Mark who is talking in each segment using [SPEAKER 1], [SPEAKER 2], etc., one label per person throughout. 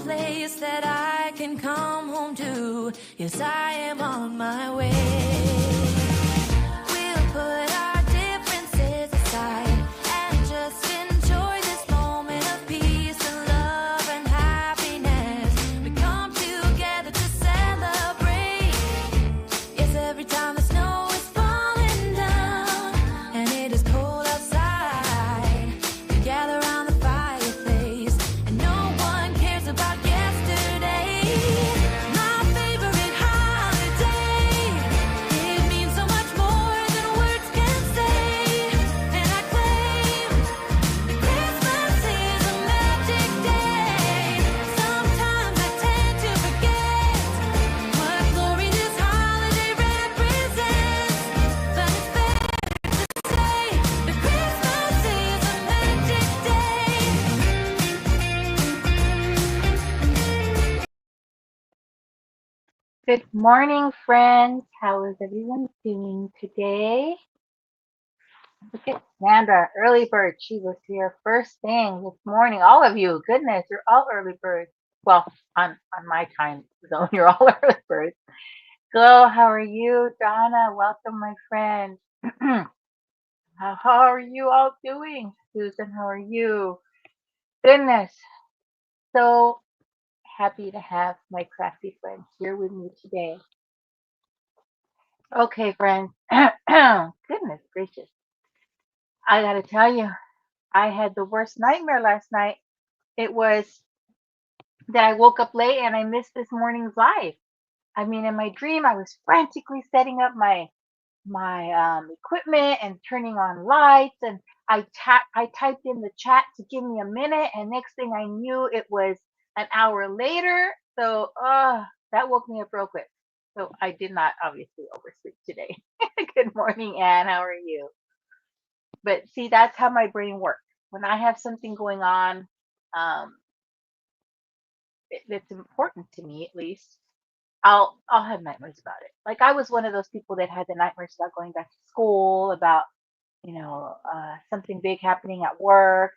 [SPEAKER 1] place that I can come home to. Yes, I am on my way. We'll put our differences aside and just enjoy this moment of peace and love and happiness. We come together to celebrate. Yes, every time the snow is falling down and it is cold outside, we gather around the fireplace and no one cares about yesterday. My favorite holiday, it means so much more than words can say. And I claim that Christmas is a magic day. Sometimes I tend to forget what glory this holiday represents, but it's fair to say that Christmas is a magic day.
[SPEAKER 2] Good morning, friends. How is everyone doing today? Look at Sandra, early bird. She was here first thing this morning. All of you, goodness, you're all early birds. Well, on my time zone, you're all early birds. Go, how are you? Donna, welcome, my friend. How are you all doing? Susan, how are you? Goodness, so happy to have my crafty friends here with me today. Okay, friends. Goodness gracious. I gotta tell you, I had the worst nightmare last night. It was that I woke up late and I missed this morning's live. I mean, in my dream, I was frantically setting up my equipment and turning on lights, and I typed in the chat to give me a minute, and next thing I knew, it was an hour later. So, that woke me up real quick. So I did not obviously oversleep today. Good morning, Anne. How are you? But see, that's how my brain works. When I have something going on, um, that's important to me, at least, I'll have nightmares about it. Like I was one of those people that had the nightmares about going back to school, about something big happening at work.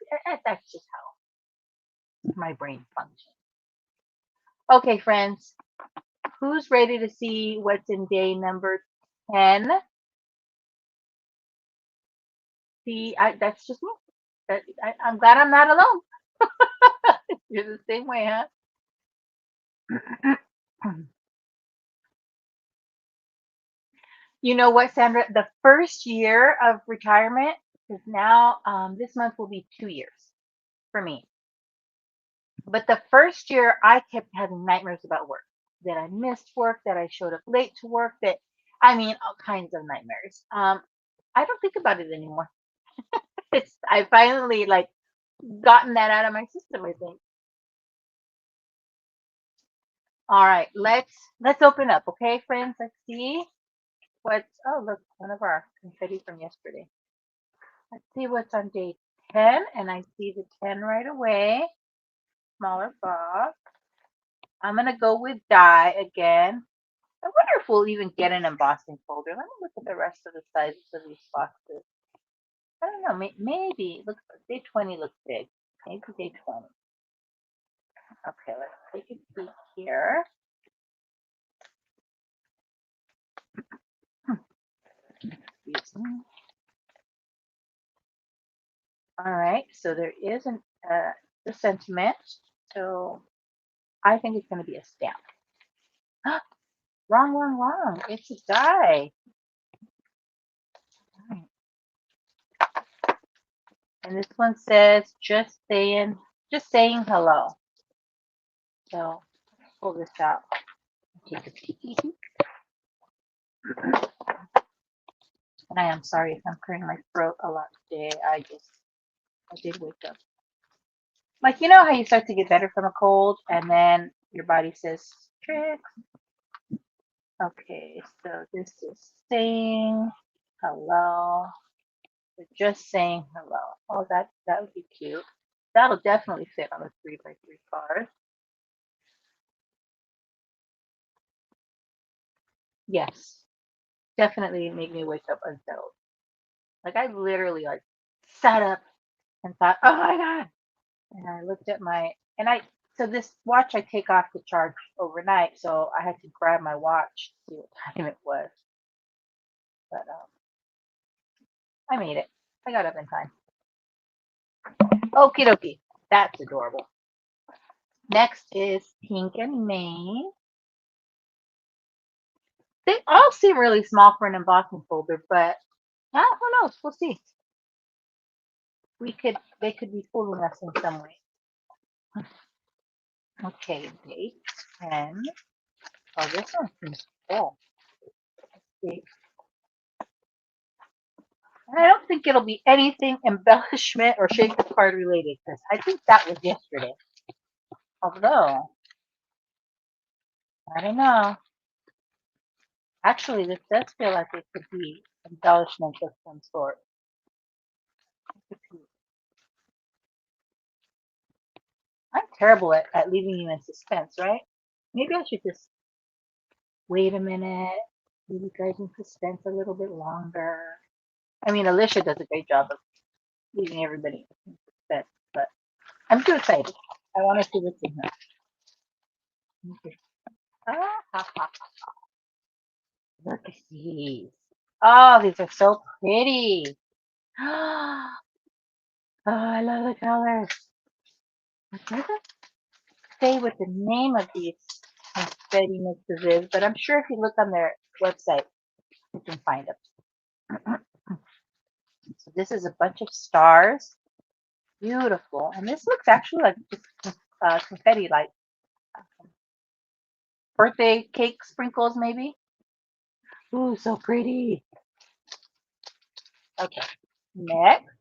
[SPEAKER 2] That's just how my brain functions. Okay, friends, who's ready to see what's in day number 10? See, that's just me. I'm glad I'm not alone. You're the same way, huh? You know what, Sandra? The first year of retirement is now, this month will be 2 years for me. But the first year, I kept having nightmares about work, that I missed work, that I showed up late to work, I mean, all kinds of nightmares. I don't think about it anymore. I finally like gotten that out of my system, I think. All right, let's open up, okay, friends? Let's see oh, look, one of our confetti from yesterday. Let's see what's on day 10, and I see the 10 right away. Smaller box. I'm gonna go with die again. I wonder if we'll even get an embossing folder. Let me look at the rest of the sizes of these boxes. I don't know, maybe. Looks day 20 looks big. Maybe day 20. Okay, let's take a peek here. Excuse me. All right, so there is a sentiment. So I think it's going to be a stamp. Wrong. It's a die. And this one says just saying hello. So let's pull this out. Take a peek. And I am sorry if I'm clearing my throat a lot today. I did wake up. Like, you know how you start to get better from a cold and then your body says, tricks. Okay, so this is saying hello. We're just saying hello. Oh, that would be cute. That'll definitely fit on a 3x3 card. Yes, definitely made me wake up unsettled. Like I literally like sat up and thought, oh my God. And I looked at So this watch I take off to charge overnight, so I had to grab my watch to see what time it was. But I made it. I got up in time. Okie dokie. That's adorable. Next is Pink and Maine. They all seem really small for an embossing folder, but who knows? We'll see. They could be fooling us in some way. Okay, date 10. Oh, this one seems cool. See. And I don't think it'll be anything embellishment or shake the card related because I think that was yesterday. Although, I don't know. Actually, this does feel like it could be embellishment of some sort. I'm terrible at leaving you in suspense, right? Maybe I should just wait a minute, leave you guys in suspense a little bit longer. I mean, Alicia does a great job of leaving everybody in suspense, but I'm too excited. I want to see what's in here. Okay. Ah, ha, ha. Look at these. Oh, these are so pretty. Oh, I love the colors. It doesn't say what the name of these confetti mixes is, but I'm sure if you look on their website, you can find them. So this is a bunch of stars. Beautiful. And this looks actually like just confetti, like birthday cake sprinkles, maybe. Ooh, so pretty. Okay. Next,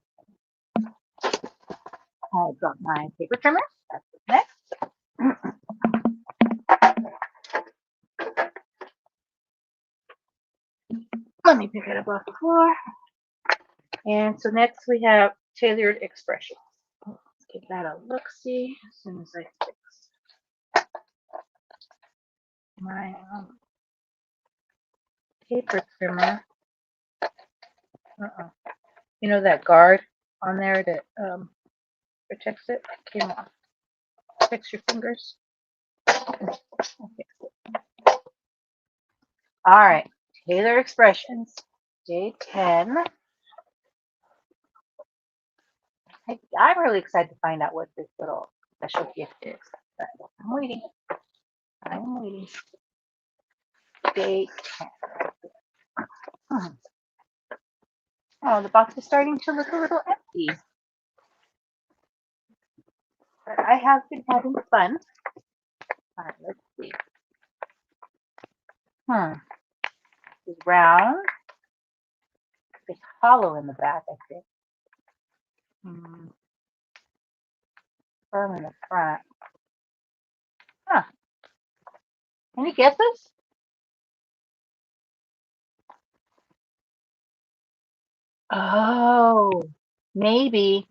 [SPEAKER 2] I got my paper trimmer. That's what's next. Let me pick it up off the floor. And so next we have tailored expressions. Let's give that a look-see as soon as I fix my paper trimmer. You know that guard on there that protects it? Came off. Fix your fingers. I'll fix it. All right, Taylor Expressions, day 10. I'm really excited to find out what this little special gift is. But I'm waiting. I'm waiting. Day 10. Hmm. Oh, the box is starting to look a little empty. But I have been having fun. All right, let's see. It's round. It's hollow in the back, I think. Firm in the front. Huh. Any guesses? Oh, maybe.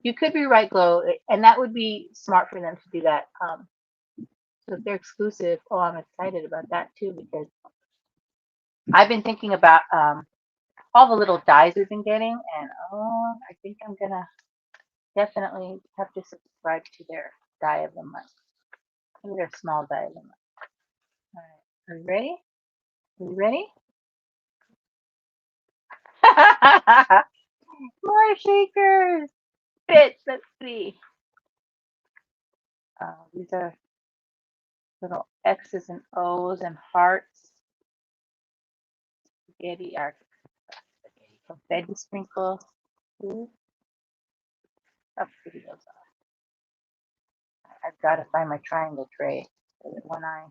[SPEAKER 2] You could be right, Glow, and that would be smart for them to do that. So if they're exclusive, oh, I'm excited about that too because I've been thinking about all the little dies we've been getting, and I think I'm gonna definitely have to subscribe to their die of the month. Maybe their small die of the month. All right, are you ready? Are you ready? More shakers. Bits. Let's see. These are little X's and O's and hearts. Spaghetti, confetti sprinkles. Ooh, how pretty those are. I've got to find my triangle tray so that when I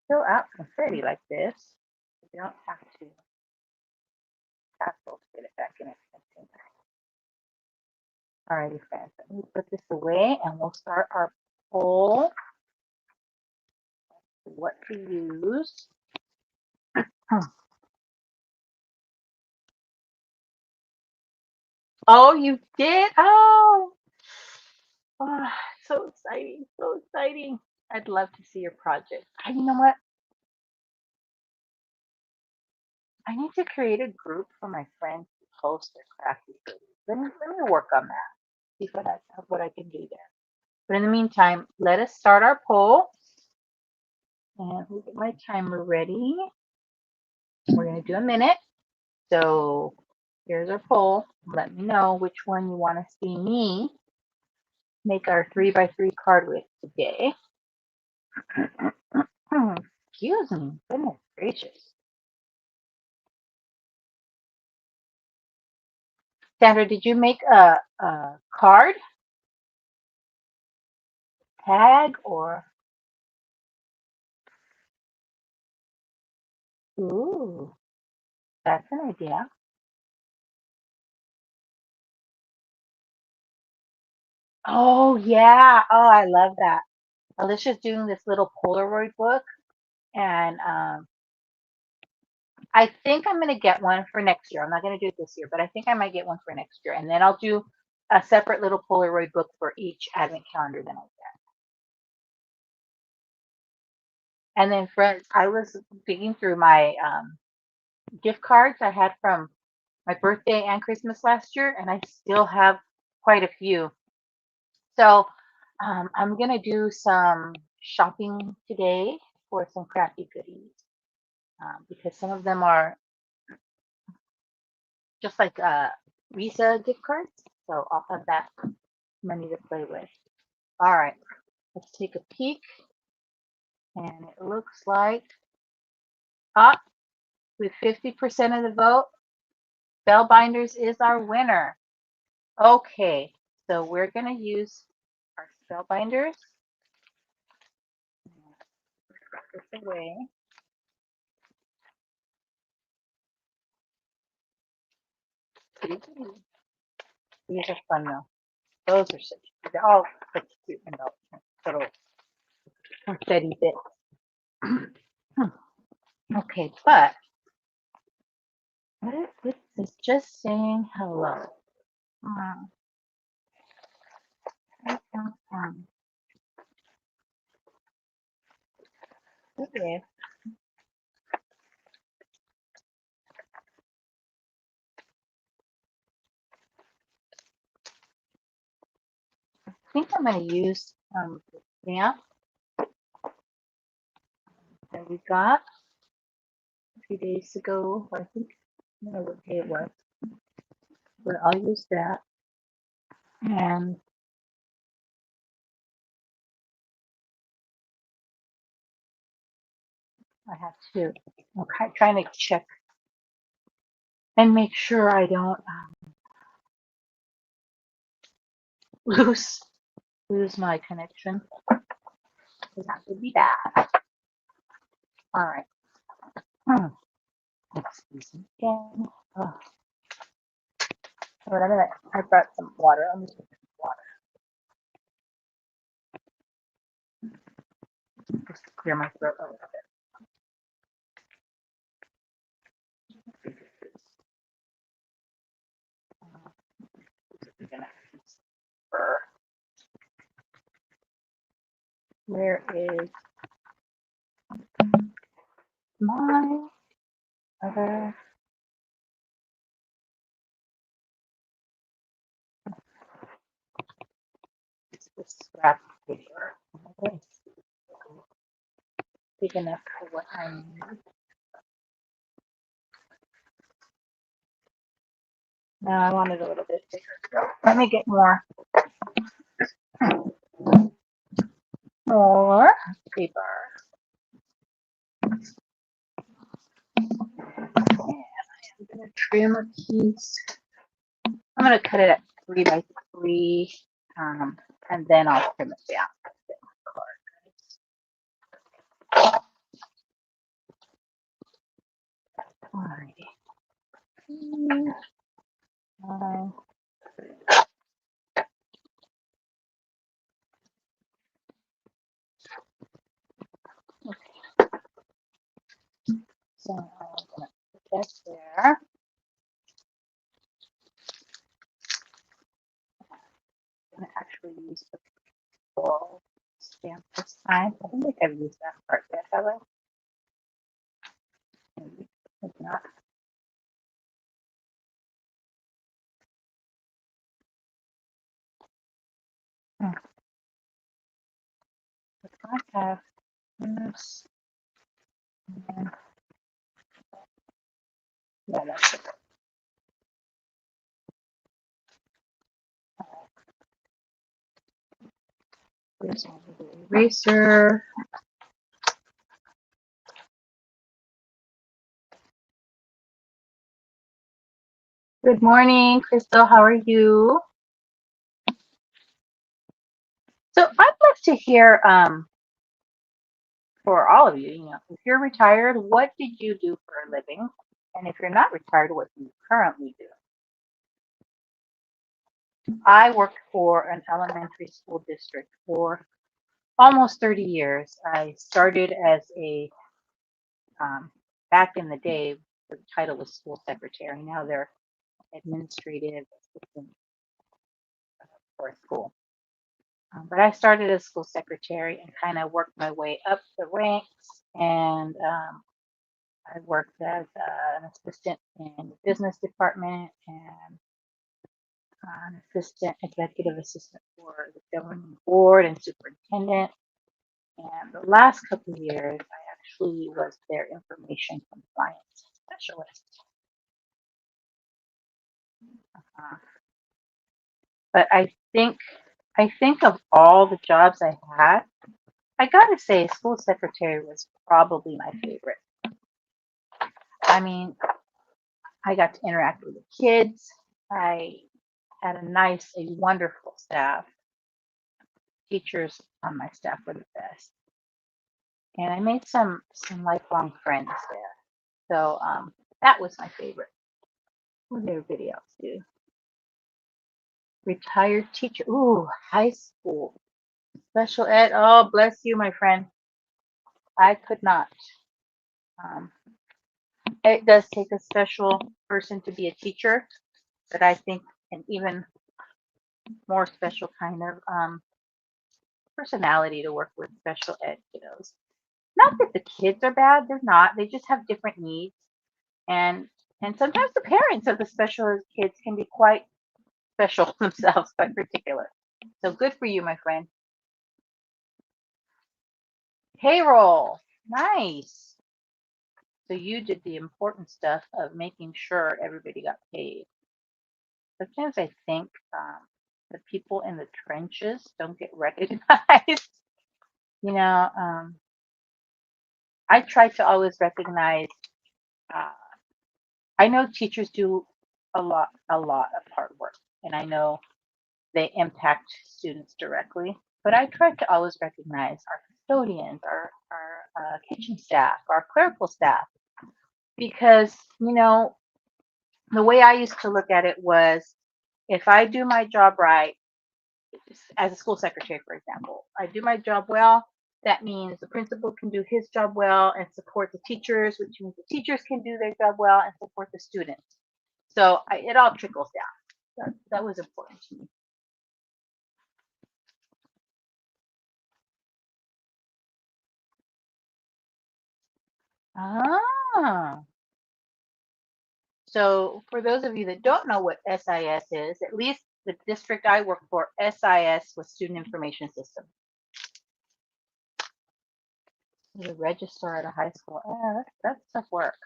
[SPEAKER 2] fill out confetti like this, you don't have to hassle to get it back in its container. Alrighty, friends, let me put this away and we'll start our poll. What to use. Oh, you did? Oh, so exciting, so exciting. I'd love to see your project. You know what? I need to create a group for my friends to post their crafty food. Let me work on that. See what I can do there. But in the meantime, let us start our poll. And we'll get my timer ready. We're going to do a minute. So here's our poll. Let me know which one you want to see me make our 3x3 card with today. Excuse me. Goodness gracious. Sandra, did you make a card, tag, or? Ooh, that's an idea. Oh, yeah. Oh, I love that. Alicia's doing this little Polaroid book, and I think I'm going to get one for next year. I'm not going to do it this year, but I think I might get one for next year. And then I'll do a separate little Polaroid book for each advent calendar that I get. And then, friends, I was digging through my gift cards I had from my birthday and Christmas last year, and I still have quite a few. So I'm going to do some shopping today for some crafty goodies because some of them are just like Visa gift cards. So I'll have that money to play with. All right, let's take a peek. And it looks like, with 50% of the vote, Spellbinders is our winner. Okay, so we're going to use our Spellbinders. Put this away. These are fun though. Those are such, they're all such cute embellishments. Little confetti bits. Okay, but what is this? It's just saying hello. Okay. I think I'm going to use the stamp that we got a few days ago. I think I don't know what day it was, but I'll use that. And I have to, I'm trying to check and make sure I don't lose lose my connection. That would be bad. All right. Excuse me again. Oh, wait a minute. I brought some water. Let me take some water just to clear my throat a little bit. Where is my other? It's this scrap paper. Okay. Big enough for what I need. No, I wanted a little bit bigger. So let me get more paper. And I'm gonna trim a piece. I'm gonna cut it at 3x3, and then I'll trim it down. Alrighty. So I'm gonna put that there. I'm gonna actually use the full stamp this time. I don't think I've used that part yet, have I? Maybe. Maybe not. I have this. And yeah, that's it. There's the eraser. Good morning, Crystal. How are you? So I'd love to hear for all of you, if you're retired, what did you do for a living? And if you're not retired, what do you currently do? I worked for an elementary school district for almost 30 years. I started as um, back in the day, the title was school secretary. Now they're administrative assistant for a school. But I started as school secretary and kind of worked my way up the ranks. And I worked as an assistant in the business department and an assistant, executive assistant for the governing board and superintendent. And the last couple of years, I actually was their information compliance specialist. Uh, but I think of all the jobs I had, I gotta say, school secretary was probably my favorite. I mean, I got to interact with the kids. I had a wonderful staff. Teachers on my staff were the best, and I made some lifelong friends there. So that was my favorite. What did everybody else do? Retired teacher. Ooh, high school special ed. Oh, bless you, my friend. I could not. Um, it does take a special person to be a teacher, but I think an even more special kind of personality to work with special ed kiddos. Not that the kids are bad, they're not. They just have different needs. And and sometimes the parents of the special ed kids can be quite special themselves, quite particular. So good for you, my friend. Payroll. Nice. So you did the important stuff of making sure everybody got paid. Sometimes I think the people in the trenches don't get recognized. you know, um, I try to always recognize. Uh, I know teachers do a lot of hard work, and I know they impact students directly. But I try to always recognize our custodians, our kitchen staff, our clerical staff, because the way I used to look at it was, if I do my job right, as a school secretary, for example, I do my job well. That means the principal can do his job well and support the teachers, which means the teachers can do their job well and support the students. So it all trickles down. That was important to me. Ah, so for those of you that don't know what SIS is, at least the district I work for, SIS was Student Information System. The registrar at a high school. That's tough work.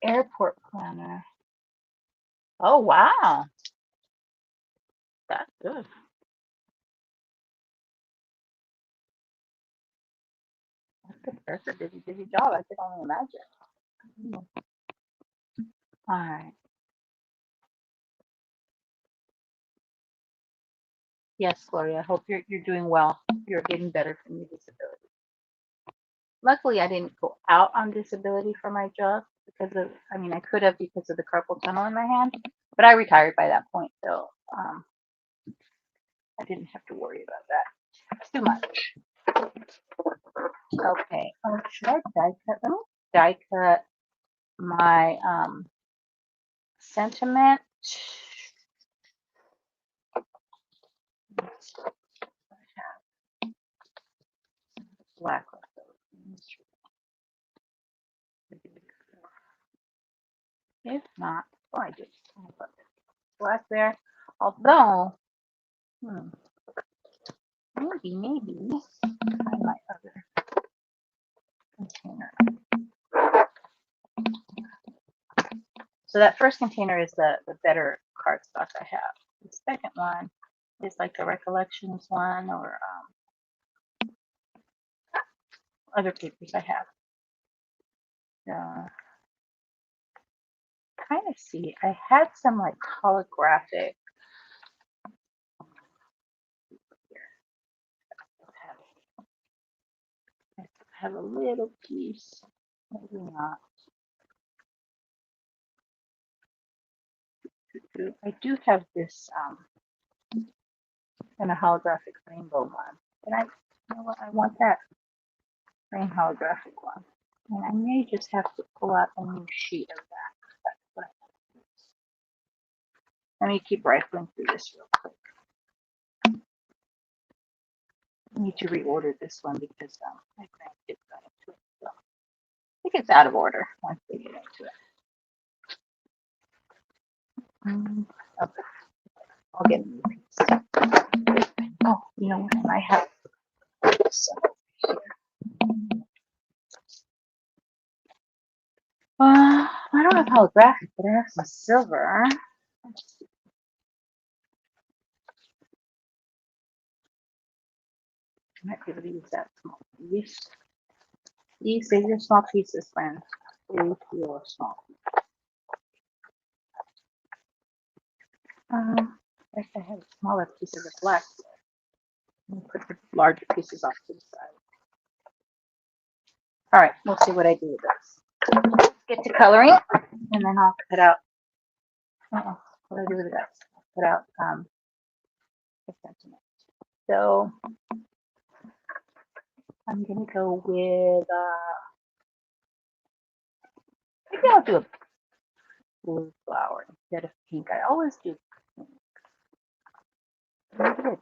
[SPEAKER 2] Airport planner. Oh wow, that's good. That's a busy job. I can only imagine. All right. Yes, Gloria. I hope you're doing well. You're getting better from your disability. Luckily, I didn't go out on disability for my job because of. I mean, I could have because of the carpal tunnel in my hand, but I retired by that point, so I didn't have to worry about that too much. Okay. Oh, should I die cut? Let me die cut my sentiment. Black. If not, oh, I just put black there. Although, hmm, maybe find my other container. So that first container is the better cardstock I have. The second one is like the recollections one or other papers I have. Kind of see, I had some like holographic. I have a little piece, maybe not. I do have this kind of holographic rainbow one, and you know what, I want that rain holographic one, and I may just have to pull out a new sheet of that. That's what I want. Let me keep rifling through this real quick. I need to reorder this one because my grandkids got into it. So I think it's out of order once they get into it. Okay, I'll get a new piece. Oh, you know what? I have some here. I don't have holographic, but I have some silver. I might be able to use that small piece. These are your small pieces, friends. Save your small pieces. I guess I have smaller pieces of black. Let me put the larger pieces off to the side. All right, we'll see what I do with this. Get to coloring, and then I'll cut out. What do I do with this? I'll cut out a sentiment. So I'm gonna go with maybe I'll do a blue flower instead of pink. I always do pink. Maybe a turquoise.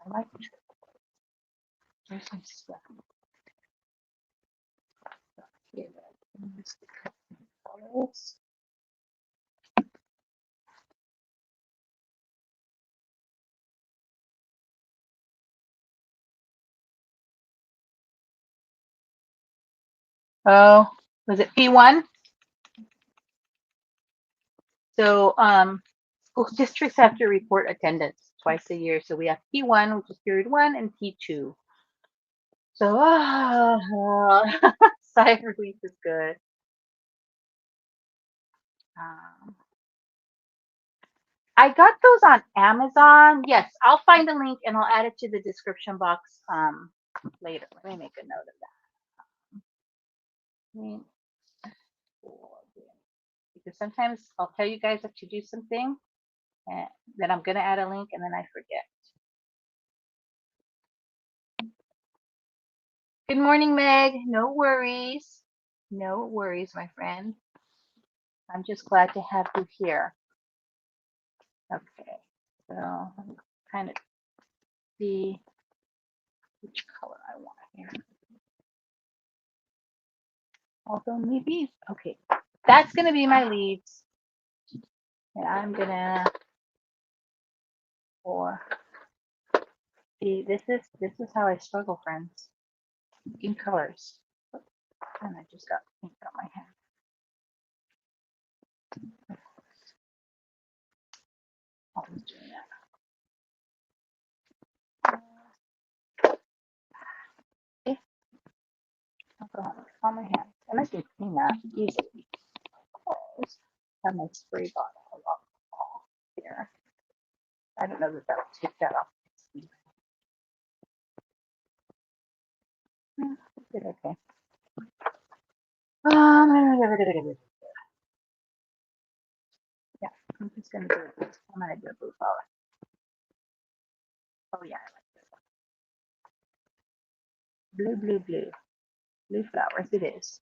[SPEAKER 2] I like turquoise. There's some stuff here that I can use to cut some colors. Oh, was it P1? So school districts have to report attendance twice a year. So we have P1, which is period 1, and P2. So side relief is good. I got those on Amazon. Yes, I'll find a link and I'll add it to the description box later. Let me make a note of that. Because sometimes I'll tell you guys to do something and then I'm going to add a link and then I forget. Good morning, Meg. No worries. No worries, my friend. I'm just glad to have you here. Okay, so I'm kind of see which color I want here. Although maybe, okay, that's going to be my leaves. And I'm going to, see, this is how I struggle, friends. In colors. And I just got pink on my hand. Always doing that. Okay. I'll go on my hand. And I can clean that easily. Have my spray bottle here. I don't know that that'll take that off. Okay. Yeah, I'm just gonna do it. I'm gonna do a blue flower. Oh yeah, I like this one. Blue, blue, blue. Blue flowers it is.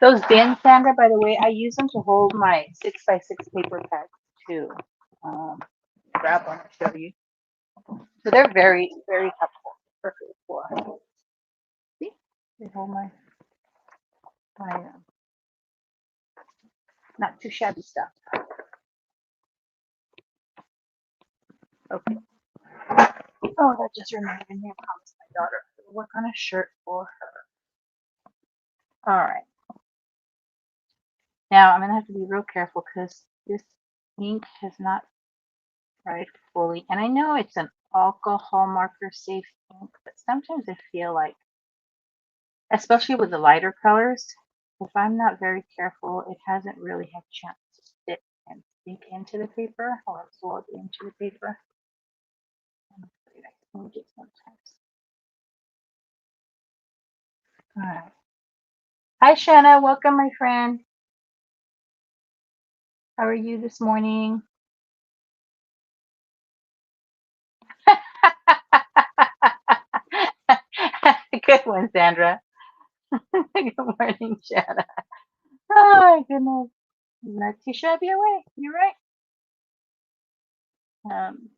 [SPEAKER 2] Those bins, Sandra, by the way, I use them to hold my 6x6 paper pads too. Grab one and show you. So they're very, very helpful. Perfect for. See, they hold my not too shabby stuff. Okay. Oh, that just reminded me. I promised my daughter to work on a shirt for her. All right. Now I'm gonna have to be real careful because this ink has not dried fully, and I know it's an alcohol marker safe ink, but sometimes I feel like, especially with the lighter colors, if I'm not very careful, it hasn't really had a chance to stick and sink into the paper or absorb into the paper. I'm afraid I can it sometimes. All right. Hi, Shanna. Welcome, my friend. How are you this morning? Good one, Sandra. Good morning, Shanna. Oh my goodness. Not too shabby away. You're right.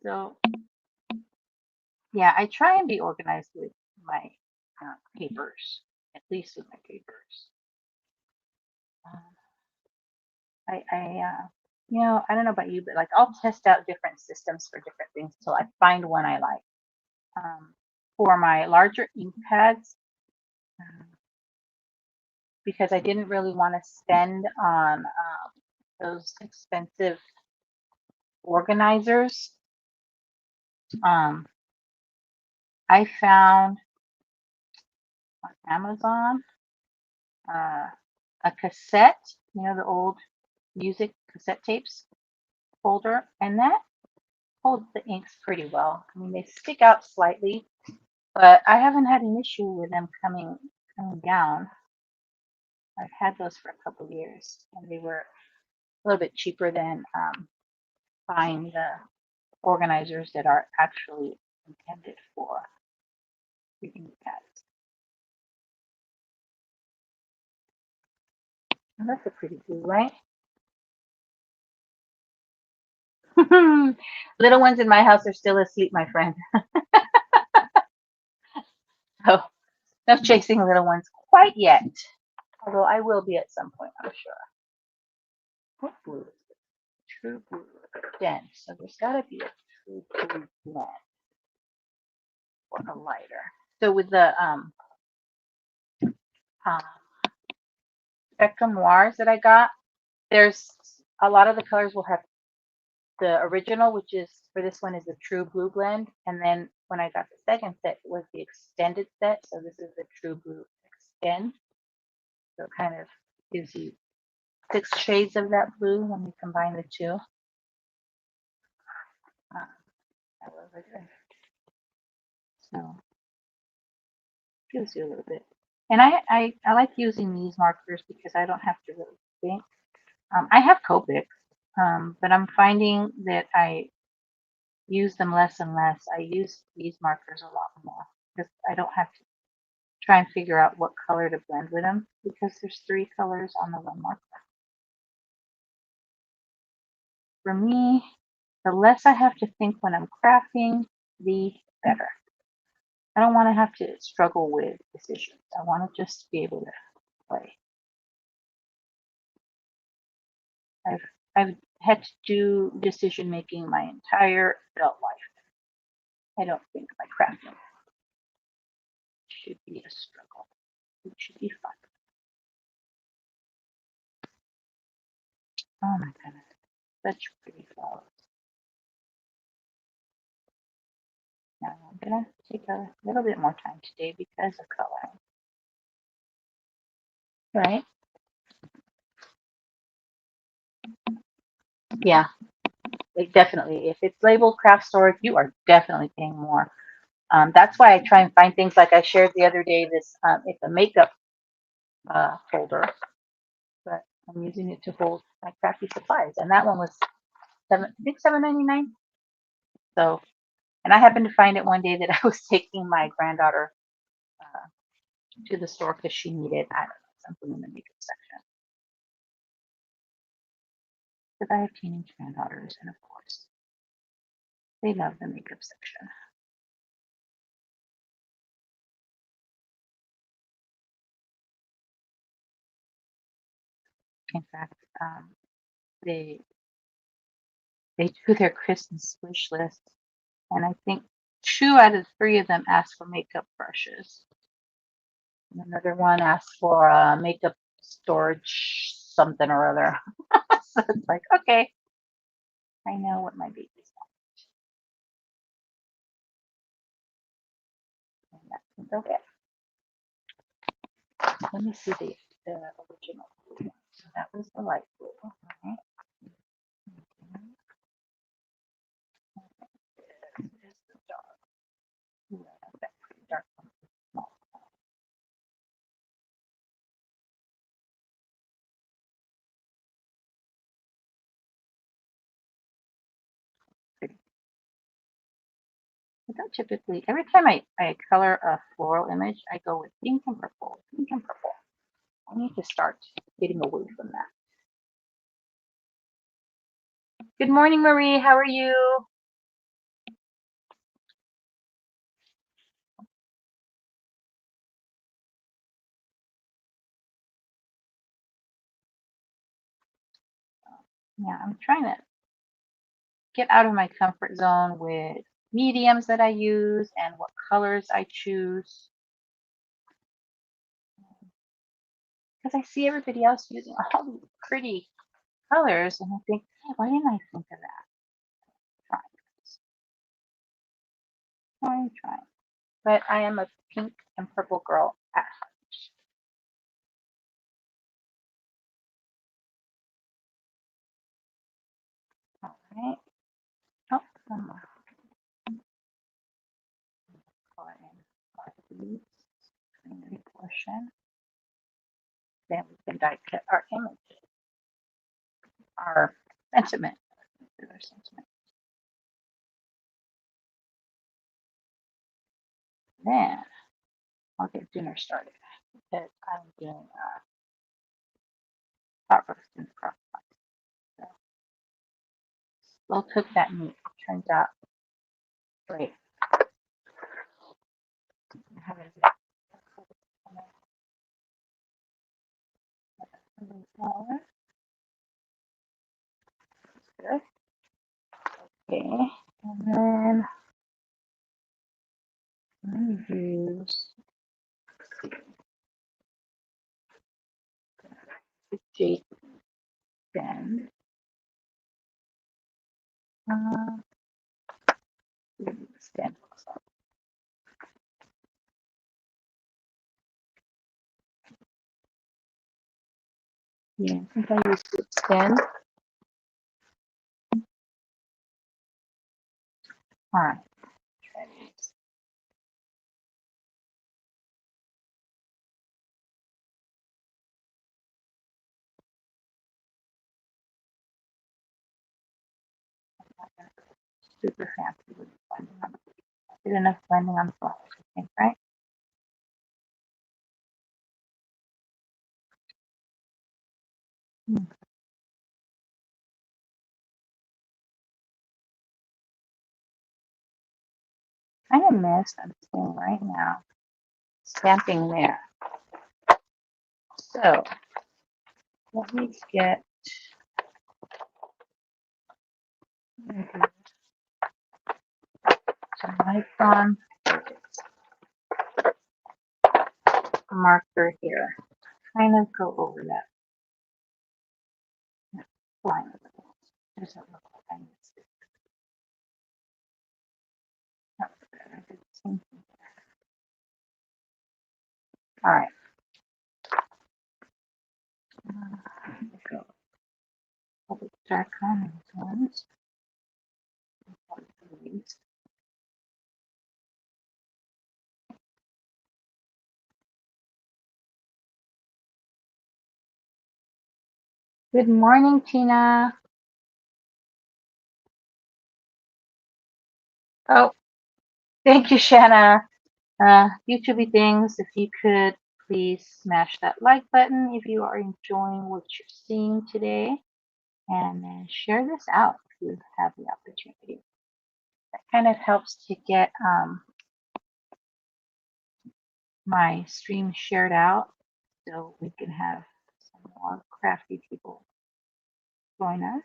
[SPEAKER 2] So yeah, I try and be organized with my papers, at least with my papers. Um, I don't know about you, but like I'll test out different systems for different things until I find one I like. Um, for my larger ink pads, um, because I didn't really want to spend on those expensive organizers. Um, I found on Amazon uh, a cassette, the old music cassette tapes holder, and that holds the inks pretty well. I mean, they stick out slightly, but I haven't had an issue with them coming down. I've had those for a couple of years, and they were a little bit cheaper than buying the organizers that are actually intended for the ink pads. And that's a pretty blue, right? Little ones in my house are still asleep, my friend. So no chasing little ones quite yet. Although I will be at some point, I'm sure. What blue is it? True blue. Dense. So there's got to be a true blue blend or a lighter. So with the uh, Spectrum Noirs that I got, there's a lot of the colors will have the original, which is for this one is the true blue blend. And then when I got the second set, it was the extended set. So this is the true blue extend. So it kind of gives you 6 shades of that blue when you combine the two. That was good. So gives you a little bit. And I like using these markers because I don't have to really think. I have Copics, but I'm finding that I use them less and less. I use these markers a lot more because I don't have to try and figure out what color to blend with them because there's 3 colors on the one marker. For me, the less I have to think when I'm crafting, the better. I don't want to have to struggle with decisions. I want to just be able to play. I've had to do decision making my entire adult life. I don't think my crafting should be a struggle. It should be fun. Oh my goodness, such pretty flowers. Now I'm gonna take a little bit more time today because of coloring. Right? Yeah, like definitely. If it's labeled craft store, you are definitely paying more. That's why I try and find things like I shared the other day. This it's a makeup folder, but I'm using it to hold my crafty supplies, and that one was I think $7.99. So, and I happened to find it one day that I was taking my granddaughter uh, to the store because she needed, I don't know, something in the makeup section. Because I have teenage granddaughters, and of course, they love the makeup section. In fact, they they do their Christmas wish list And I think 2 out of 3 of them asked for makeup brushes. And another one asked for makeup storage something or other. So it's like, okay, I know what my baby's want. And that's okay. Let me see the original blue. So that was the light blue. Right? This is the dark. Ooh, that pretty dark one. Small. Pretty. I don't typically, every time I color a floral image, I go with pink and purple, pink and purple. I need to start getting away from that. Good morning, Marie. How are you? Yeah, I'm trying to get out of my comfort zone with mediums that I use and what colors I choose. Because I see everybody else using all these pretty colors, and I think, hey, why didn't I think of that? Trying. But I am a pink and purple girl at heart. All right. Oh, one more. Color in our leaves, greenery portion. Then we can die cut our image, our sentiment. Our sentiment. Then I'll get dinner started because I'm doing pot roast in the crock pot. So slow cook that meat. Turns out great. How is it? Flour. Good. Okay. And then I'm going to use the Jake Bend. Stand looks like. Yeah, I think I used to extend. All right. Super fancy with blending on. Did enough blending on the flowers, I think, right? Kind of missed. I'm seeing right now. Stamping there. So let me get some Micron marker here. Kind of go over that line. Does it look like I missed it? That was better. I did the same thing. All right. Go over dark on these ones. Good morning, Tina. Oh, thank you, Shanna. YouTubey things, if you could please smash that like button if you are enjoying what you're seeing today, and then share this out if you have the opportunity. That kind of helps to get my stream shared out so we can have some more crafty people join us.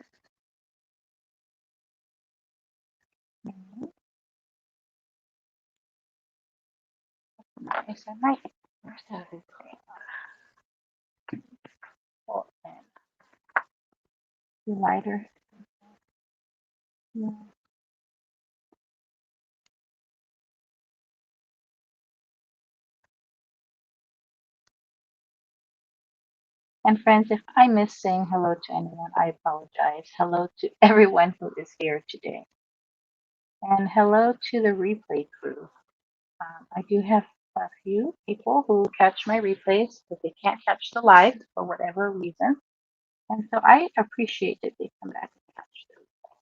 [SPEAKER 2] Nice. I might. Where's the other thing? Oh, and the lighter. Yeah. And friends, if I miss saying hello to anyone, I apologize. Hello to everyone who is here today. And hello to the replay crew. I do have a few people who catch my replays, but they can't catch the live for whatever reason. And so I appreciate that they come back and catch the replay.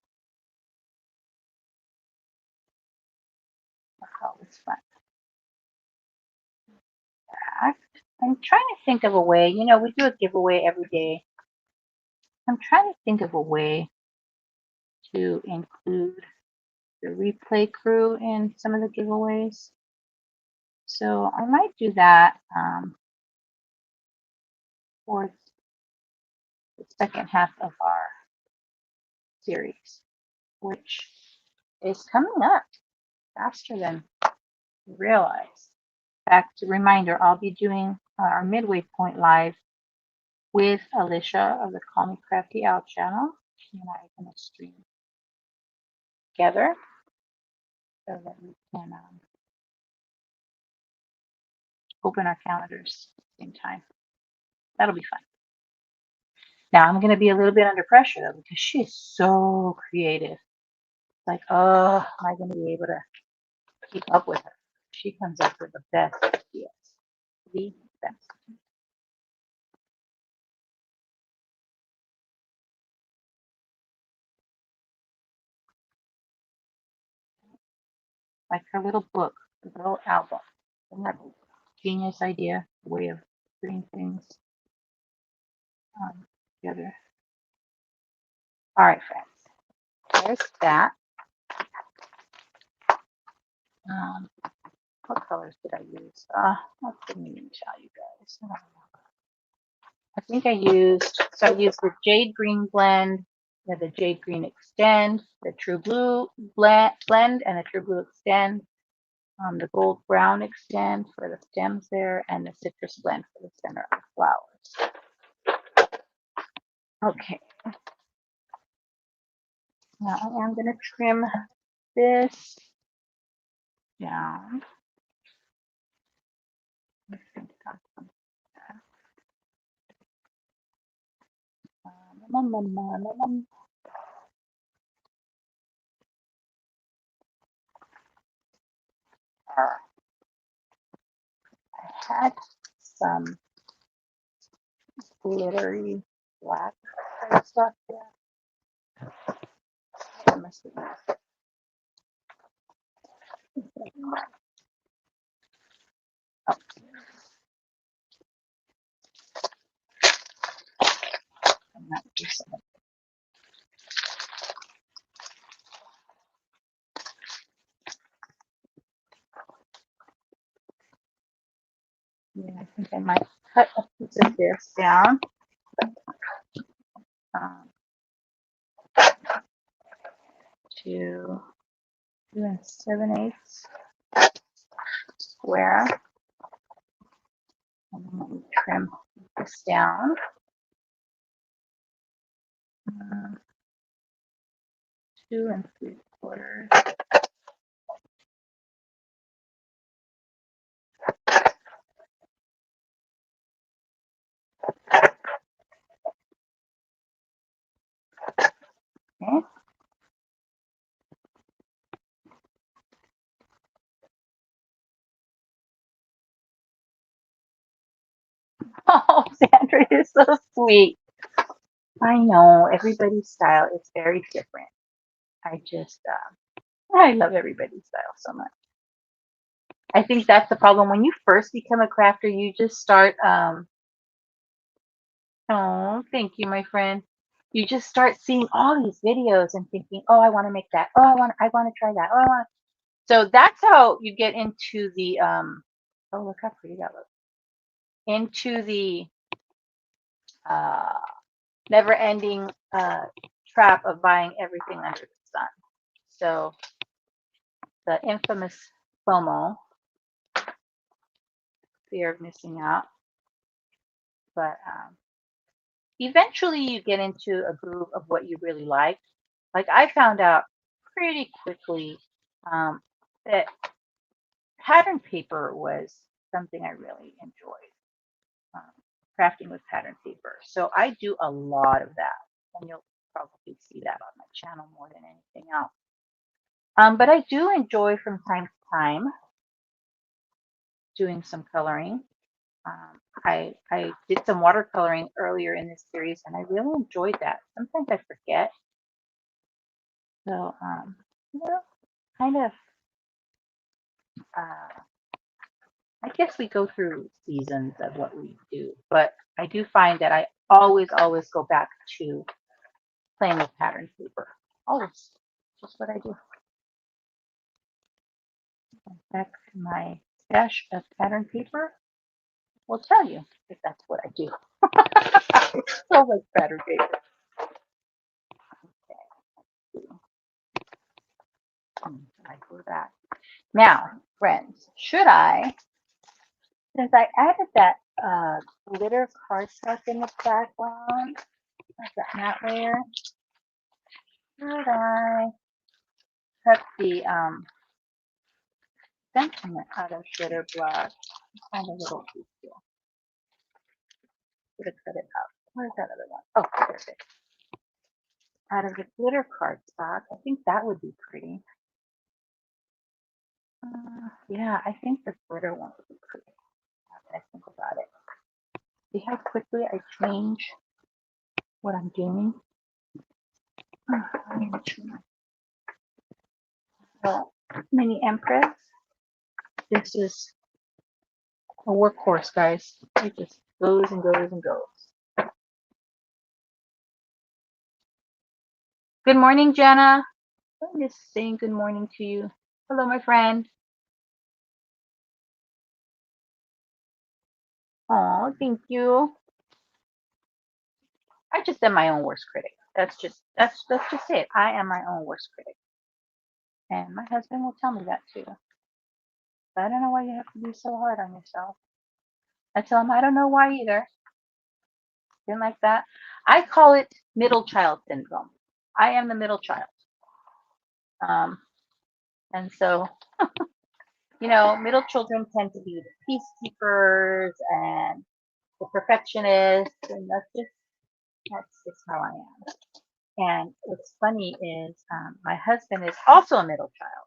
[SPEAKER 2] That's always fun. I'm trying to think of a way, we do a giveaway every day. I'm trying to think of a way to include the replay crew in some of the giveaways. So I might do that towards the second half of our series, which is coming up faster than we realize. In fact, a reminder, I'll be doing our midway point live with Alicia of the Call Me Crafty Owl channel. She and I are going to stream together so that we can open our calendars at the same time. That'll be fun. Now I'm going to be a little bit under pressure though because she's so creative. Like, oh, am I going to be able to keep up with her? She comes up with the best ideas. The best. Like her little book, her little album. Isn't that a genius idea? Way of putting things together. All right, friends. There's that. What colors did I use? I couldn't even tell you guys. I think I used the Jade Green blend, the Jade Green Extend, the True Blue blend, and the True Blue Extend, the Gold Brown Extend for the stems there, and the Citrus Blend for the center of the flowers. Okay. Now I am going to trim this down. I had some glittery black stuff there. I must have oh, I'm not just yeah, I think I might cut a piece of this down. Um, to 2 7/8 square. And then let me trim this down. 2 3/4. Okay. Oh, Sandra, you're so sweet. I know everybody's style is very different. I love everybody's style so much. I think that's the problem. When you first become a crafter, you just start, oh, thank you, my friend. You just start seeing all these videos and thinking, oh, I want to make that. Oh, I want to try that. Oh, I want. So that's how you get into the, oh, look how pretty that looks. Into the uh, never ending trap of buying everything under the sun. So the infamous FOMO fear of missing out. But eventually you get into a groove of what you really like. Like I found out pretty quickly that pattern paper was something I really enjoyed, um, crafting with pattern paper. So I do a lot of that, and you'll probably see that on my channel more than anything else. But I do enjoy from time to time doing some coloring. I did some watercoloring earlier in this series, and I really enjoyed that. Sometimes I forget. So, kind of, uh, I guess we go through seasons of what we do, but I do find that I always go back to playing with pattern paper. Always. Just what I do. Back to my stash of pattern paper. Will tell you if that's what I do. So much pattern paper. Okay. I do that. Now, friends, should I, since I added that glitter cardstock in the background, that matte layer, should I cut the sentiment out of glitter block? Find a little piece here. Should have cut it out. Where's that other one? Oh, there it is. Out of the glitter cardstock, I think that would be pretty. Yeah, I think the glitter one would be pretty. Now that I think about it. See how quickly I change what I'm doing? So, Mini Empress, this is a workhorse, guys. It just goes and goes and goes. Good morning, Jenna. I'm just saying good morning to you. Hello, my friend. Oh, thank you. I just am my own worst critic. That's just it. I am my own worst critic. And my husband will tell me that too. But I don't know why you have to be so hard on yourself. I tell him I don't know why either. Didn't like that. I call it middle child syndrome. I am the middle child. Um, and so, middle children tend to be the peacekeepers and the perfectionists, and that's just how I am. And what's funny is my husband is also a middle child,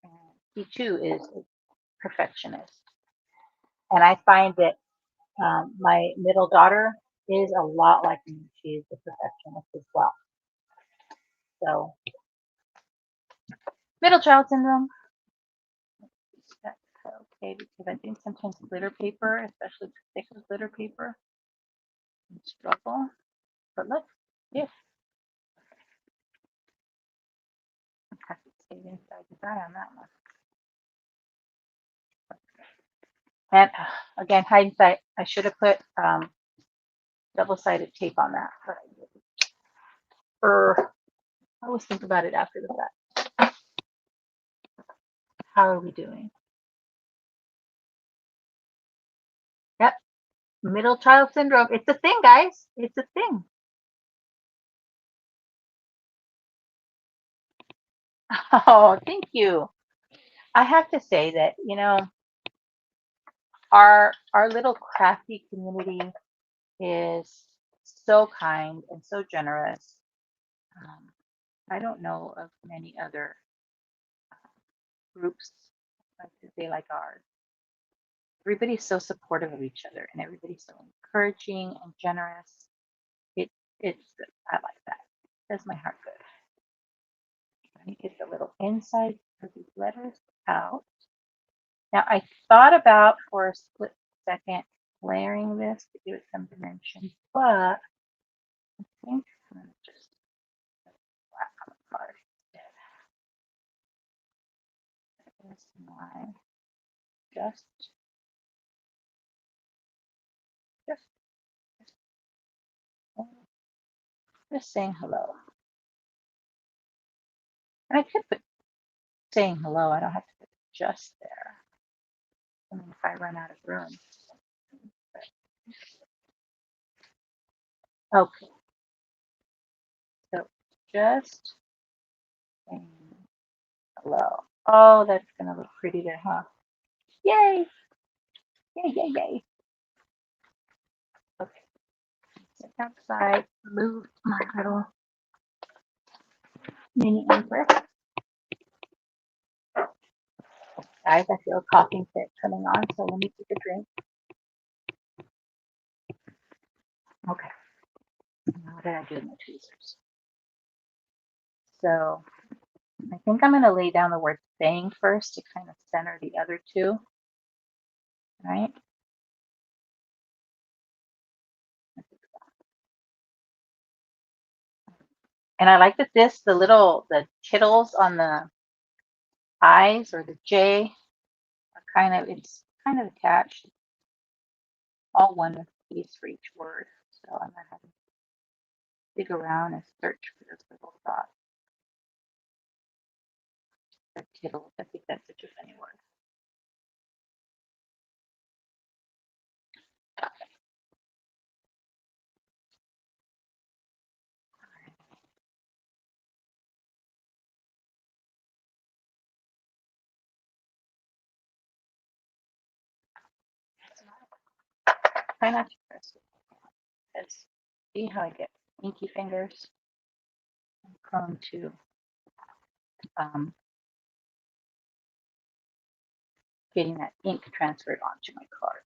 [SPEAKER 2] and he too is a perfectionist. And I find that my middle daughter is a lot like me. She's a perfectionist as well. So, middle child syndrome. That's okay because I think sometimes glitter paper, especially thicker glitter paper, can struggle. But let's if I have to stay inside the eye on that one. And again, hindsight, I should have put double-sided tape on that, but I didn't. I always think about it after the fact. How are we doing? Yep, middle child syndrome. It's a thing, guys. It's a thing. Oh, thank you. I have to say that, our little crafty community is so kind and so generous. Um, I don't know of many other groups like they like ours. Everybody's so supportive of each other and everybody's so encouraging and generous. It's good. I like that. It does my heart good. Let me get the little inside of these letters out. Now I thought about for a split second layering this to give it some dimension, but I think I'm gonna just wrap on the card instead. That is my just just saying hello. And I could put saying hello. I don't have to put just there. mean, if I run out of room. Okay, so just saying hello. Oh, that's gonna look pretty there, huh? Yay! Yay, yay, yay. Okay, step outside, move my little mini empress. Guys, I feel a coughing fit coming on, so let me take a drink. Okay, now what did I do with my tweezers? So I think I'm gonna lay down the word saying first to kind of center the other two, right? And I like that the tittles on the I's or the J are it's kind of attached, all one piece for each word. So I'm gonna have to dig around and search for those little dots. The tittles, I think that's such a funny word. Try not to press it because see how I get inky fingers? I'm prone to getting that ink transferred onto my card.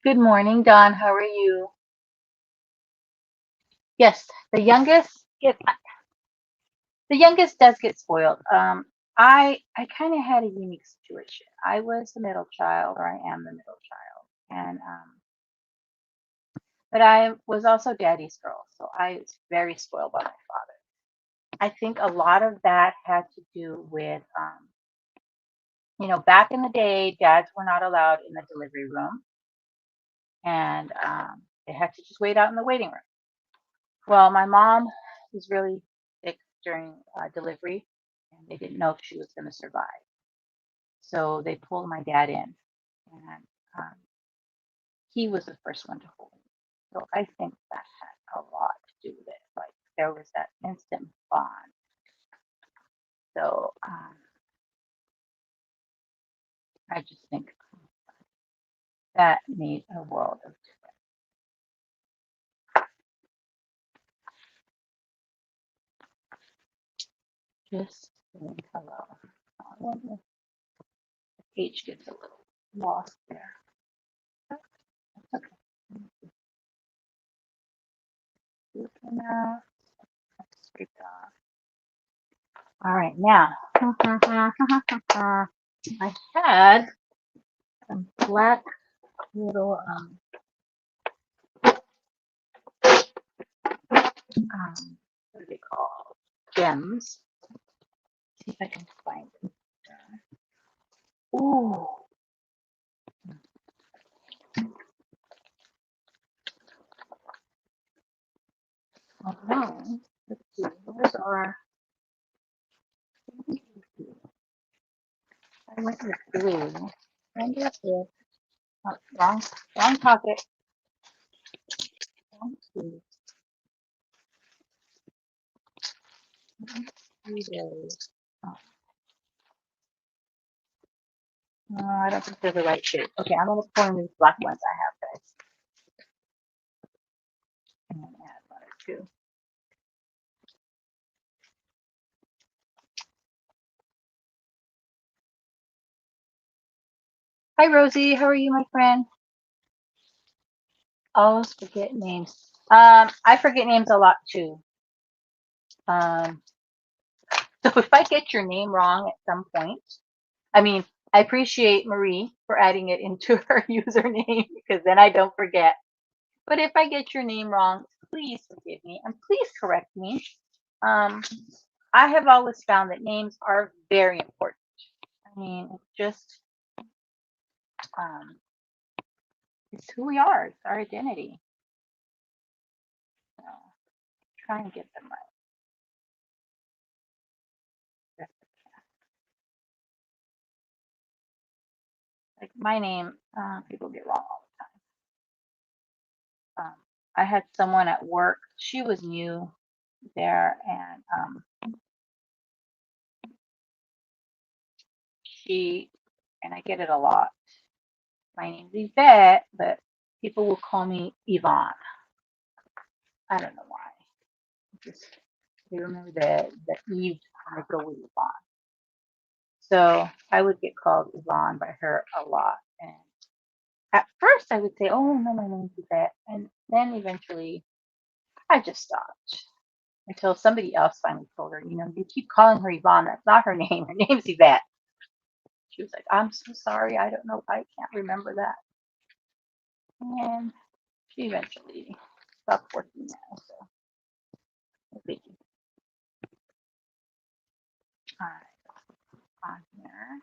[SPEAKER 2] Good morning, Don. How are you? Yes, the youngest does get spoiled. I kind of had a unique situation. I was the middle child, or I am the middle child, and but I was also daddy's girl, so I was very spoiled by my father. I think a lot of that had to do with, back in the day, dads were not allowed in the delivery room, and they had to just wait out in the waiting room. Well, my mom was really sick during delivery, and they didn't know if she was going to survive. So they pulled my dad in, and um, he was the first one to hold me. So I think that had a lot to do with it. Like there was that instant bond. So I just think that made a world of difference. Just saying hello. The H gets a little lost there. That's okay. Looking out. Scrape it off. All right, now I had some black little what are they called? Gems. See if I can find them. Ooh. Let's see. Those are. I went with blue. And that's it. Oh, wrong pocket. Wrong sleeve. Oh, no, I don't think they're the right shape. Okay, I'm gonna pull in these black ones I have, guys. And then add one or two. Hi, Rosie. How are you, my friend? Always forget names. I forget names a lot too. Um, so if I get your name wrong at some point, I mean, I appreciate Marie for adding it into her username because then I don't forget. But if I get your name wrong, please forgive me and please correct me. Um, I have always found that names are very important. I mean, um, it's who we are. It's our identity. So try and get them right. Like my name, people get wrong all the time. I had someone at work. She was new there, and she and I get it a lot. My name's Yvette, but people will call me Yvonne. I don't know why. Just they remember the Eve and they go with Yvonne. So I would get called Yvonne by her a lot. And at first I would say, oh no, my name's Yvette. And then eventually I just stopped until somebody else finally told her, you keep calling her Yvonne. That's not her name. Her name's Yvette. She was like, I'm so sorry. I don't know. I can't remember that. And she eventually stopped working now. So no biggie. All right, on here.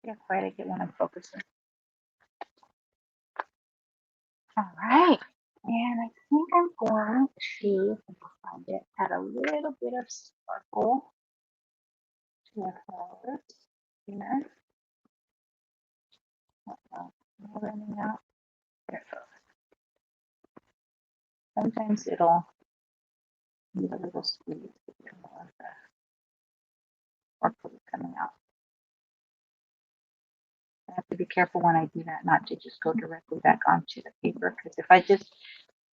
[SPEAKER 2] Yeah, quiet I get when I'm focusing. All right. And I think I'm going to find it, add a little bit of sparkle to our flowers here. Running out. There it goes. Sometimes it'll need a little squeeze to get more of the sparkle coming out. I have to be careful when I do that, not to just go directly back onto the paper, because if I just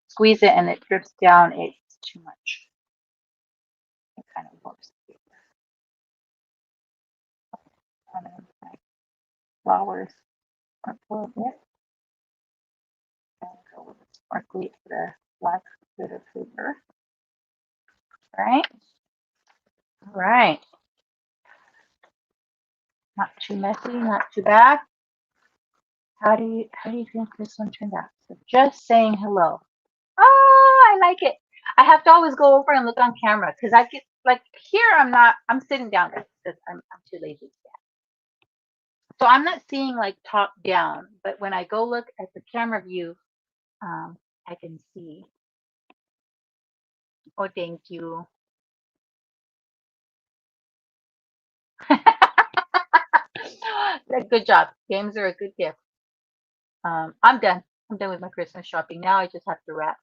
[SPEAKER 2] squeeze it and it drips down, it's too much. It kind of warps the paper. And then my flowers sparkle a bit. And go with the sparkly for the black bit of paper. Right? All right. Not too messy, not too bad. How do you think this one turned out? So just saying hello. Oh, I like it. I have to always go over and look on camera because I get like here I'm sitting down because I'm too lazy to stand. So I'm not seeing like top down, but when I go look at the camera view, I can see. Oh, thank you. Good job. Games are a good gift. I'm done. I'm done with my Christmas shopping. Now I just have to wrap.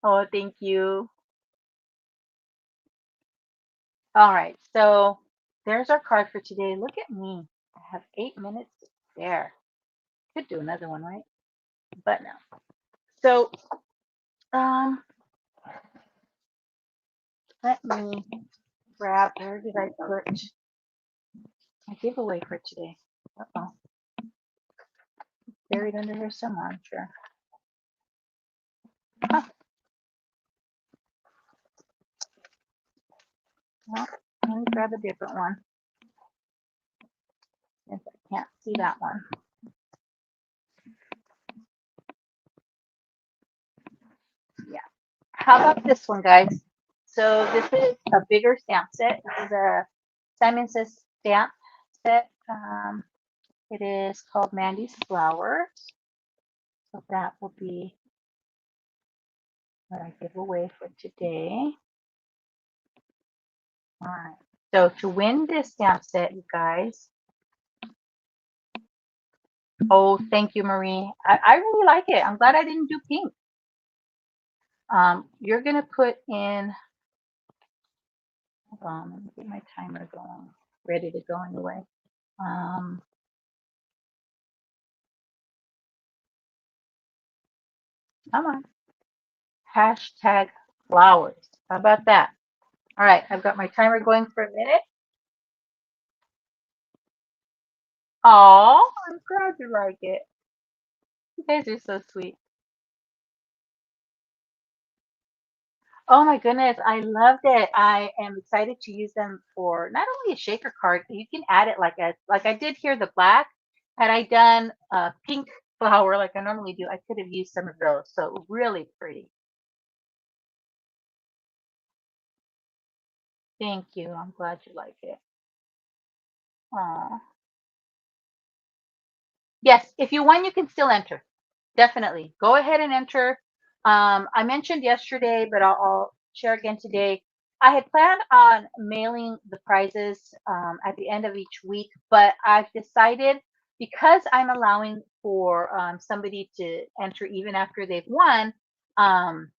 [SPEAKER 2] Oh, thank you. All right. So there's our card for today. Look at me. I have 8 minutes to spare. Could do another one, right? But no. So um, let me grab. Where did I put my giveaway for today? Uh-oh. Buried under here somewhere, I'm sure. Huh. Well, let me grab a different one. Since I can't see that one. Yeah. How about this one, guys? So this is a bigger stamp set. This is a Simon Says stamp set. It is called Mandy's Flowers. So that will be what I give away for today. All right. So to win this stamp set, you guys. Oh, thank you, Marie. I really like it. I'm glad I didn't do pink. You're gonna put in. Hold on, let me get my timer going, ready to go anyway. Come on. Hashtag flowers. How about that? All right, I've got my timer going for a minute. Oh, I'm glad you like it. You guys are so sweet. Oh my goodness, I loved it. I am excited to use them for not only a shaker card, but you can add it like I did here the black. Had I done a pink flower like I normally do, I could have used some of those. So really pretty. Thank you. I'm glad you like it. Aw. Yes, if you won, you can still enter. Definitely. Go ahead and enter. I mentioned yesterday, but I'll share again today. I had planned on mailing the prizes at the end of each week, but I've decided because I'm allowing for somebody to enter even after they've won, um,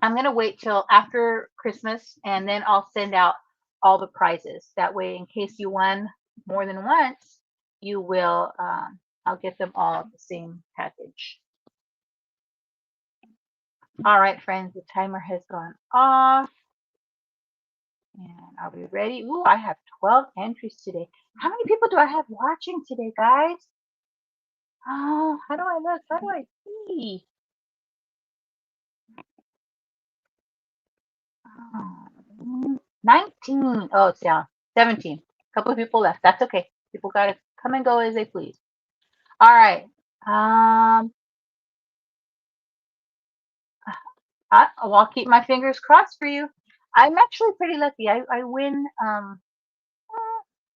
[SPEAKER 2] I'm going to wait till after Christmas and then I'll send out all the prizes. That way, in case you won more than once, you will, I'll get them all the same package. All right, friends, the timer has gone off. And are we ready? Ooh, I have 12 entries today. How many people do I have watching today, guys? Oh, how do I look? How do I see? Oh, 19. Oh, it's down. 17. A couple of people left. That's okay. People got to come and go as they please. All right. Well, I'll keep my fingers crossed for you. I'm actually pretty lucky. I win now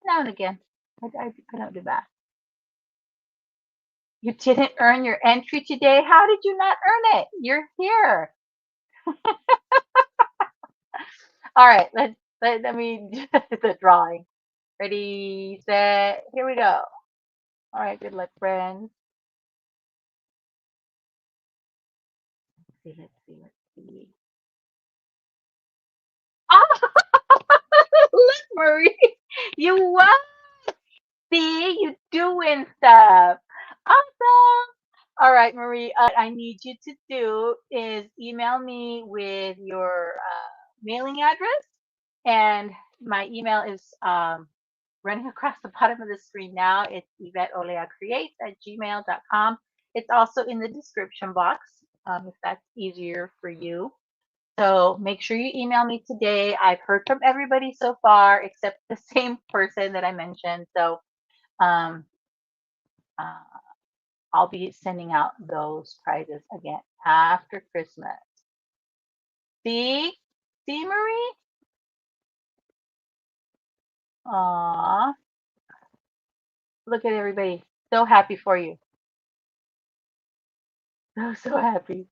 [SPEAKER 2] and again. I don't do bad. You didn't earn your entry today. How did you not earn it? You're here. All right, let me do the drawing. Ready, set, here we go. All right, good luck, friends. Let's see. Oh, look, Marie, you won. See, you doing stuff. Awesome. All right, Marie, what I need you to do is email me with your mailing address. And my email is running across the bottom of the screen now. It's YvetteOleaCreates@gmail.com. It's also in the description box if that's easier for you. So make sure you email me today. I've heard from everybody so far except the same person that I mentioned. So um, uh, I'll be sending out those prizes again after Christmas. See? See, Marie? Aw, look at everybody. So happy for you. So happy.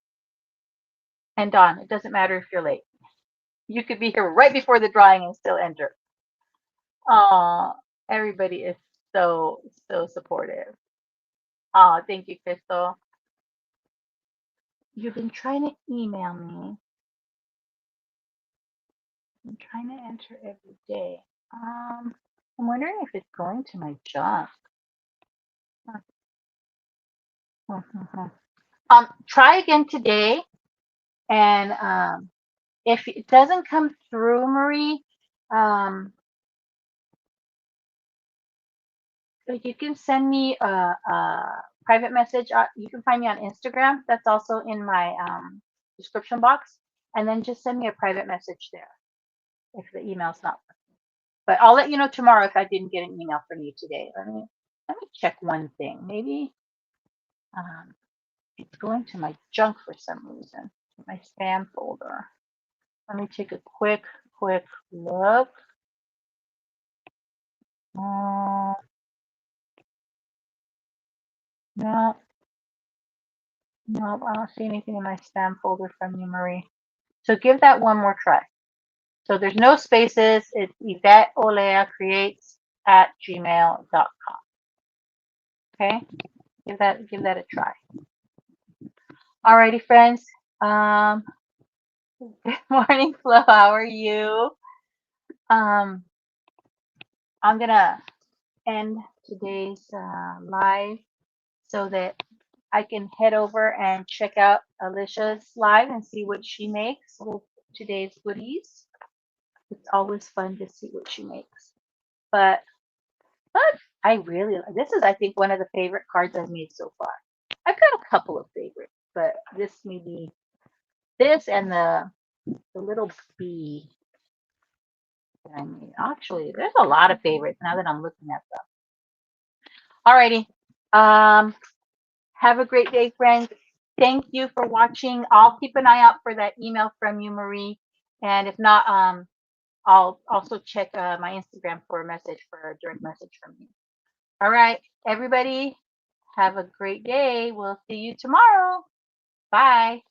[SPEAKER 2] And Dawn, it doesn't matter if you're late. You could be here right before the drawing and still enter. Aw, everybody is so supportive. Aw, thank you, Crystal. You've been trying to email me. I'm trying to enter every day. I'm wondering if it's going to my junk. Try again today, and if it doesn't come through, Marie, um, you can send me a private message. You can find me on Instagram. That's also in my description box. And then just send me a private message there if the email's not. But I'll let you know tomorrow if I didn't get an email from you today. Let me check one thing. Maybe it's going to my junk for some reason. My spam folder. Let me take a quick look. Uh, no, no, I don't see anything in my spam folder from you, Marie. So give that one more try. So there's no spaces. It's YvetteOleaCreates@gmail.com. Okay, give that a try. Alrighty, friends. Um, good morning, Flo. How are you? Um, I'm gonna end today's live so that I can head over and check out Alicia's live and see what she makes with today's goodies. It's always fun to see what she makes. But I really this is I think one of the favorite cards I've made so far. I've got a couple of favorites, but this may be this and the little bee that I made. Actually, there's a lot of favorites now that I'm looking at them. Alrighty. Have a great day, friends. Thank you for watching. I'll keep an eye out for that email from you, Marie. And if not, I'll also check my Instagram for a message for a direct message from you. All right, everybody, Have a great day. We'll see you tomorrow. Bye.